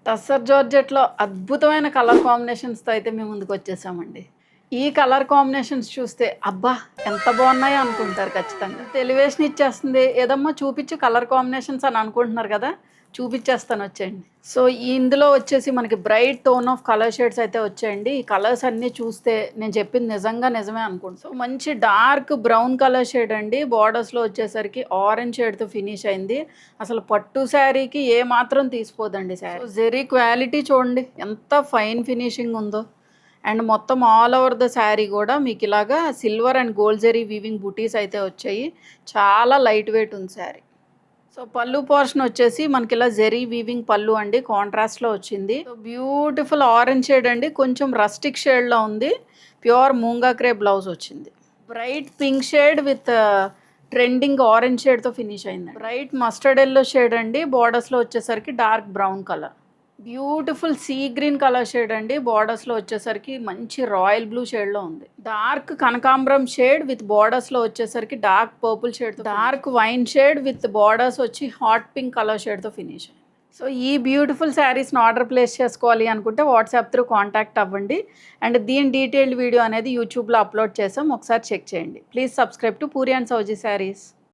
టస్సర్ జార్జెట్‌లో అద్భుతమైన కలర్ కాంబినేషన్స్‌తో అయితే మేము ముందుకొచ్చేసామండి. ఈ కలర్ కాంబినేషన్స్ చూస్తే అబ్బా! ఎంత బాగున్నాయో అనుకుంటారు ఖచ్చితంగా. ఎలివేషన్ ఇచ్చేస్తుంది. ఏదమ్మా చూపించు కలర్ కాంబినేషన్స్ అని అనుకుంటున్నారు కదా! చూపించేస్తాను వచ్చేయండి. సో, ఇందులో వచ్చేసి మనకి bright tone of colour shades అయితే వచ్చాయండి. ఈ కలర్స్ అన్నీ చూస్తే నేను చెప్పింది నిజంగా నిజమే అనుకోండి. సో, మంచి డార్క్ బ్రౌన్ కలర్ షేడ్ అండి. బోర్డర్స్‌లో వచ్చేసరికి ఆరెంజ్ షేడ్‌తో ఫినిష్ అయింది. అసలు పట్టు శారీకి ఏ మాత్రం తీసిపోదండి శారీ. సో, జెరీ క్వాలిటీ చూడండి ఎంత ఫైన్ ఫినిషింగ్ ఉందో. అండ్ మొత్తం ఆల్ ఓవర్ ద శారీ కూడా మీకు ఇలాగా silver and gold zari weaving బుటీస్ అయితే వచ్చాయి. చాలా లైట్ వెయిట్ ఉంది శారీ. సో పళ్ళు పోర్షన్ వచ్చేసి మనకి ఇలా జెరీ వీవింగ్ పళ్ళు అండి, కాంట్రాస్ట్లో వచ్చింది. సో బ్యూటిఫుల్ ఆరెంజ్ షేడ్ అండి, కొంచెం రస్టిక్ షేడ్లో ఉంది. ప్యూర్ మూంగా క్రే బ్లౌజ్ వచ్చింది. Bright pink shade with trending orange షేడ్తో ఫినిష్ అయింది. బ్రైట్ మస్టర్డ్ ఎల్లో షేడ్ అండి, బోర్డర్స్లో వచ్చేసరికి dark brown colour. Beautiful sea green colour shade అండి, బోర్డర్స్లో వచ్చేసరికి మంచి రాయల్ బ్లూ షేడ్లో ఉంది. డార్క్ కనకాంబరం షేడ్ విత్ బోర్డర్స్లో వచ్చేసరికి dark purple shade, dark wine shade with borders వచ్చి హాట్ పింక్ కలర్ షేడ్తో ఫినిష్ అయ్యింది. సో ఈ బ్యూటిఫుల్ శారీస్ని ఆర్డర్ ప్లేస్ చేసుకోవాలి అనుకుంటే వాట్సాప్ త్రూ కాంటాక్ట్ అవ్వండి. అండ్ దీని డీటెయిల్డ్ వీడియో అనేది యూట్యూబ్లో అప్లోడ్ చేసాం, ఒకసారి చెక్ చేయండి. Please subscribe to Puri and Souji saris.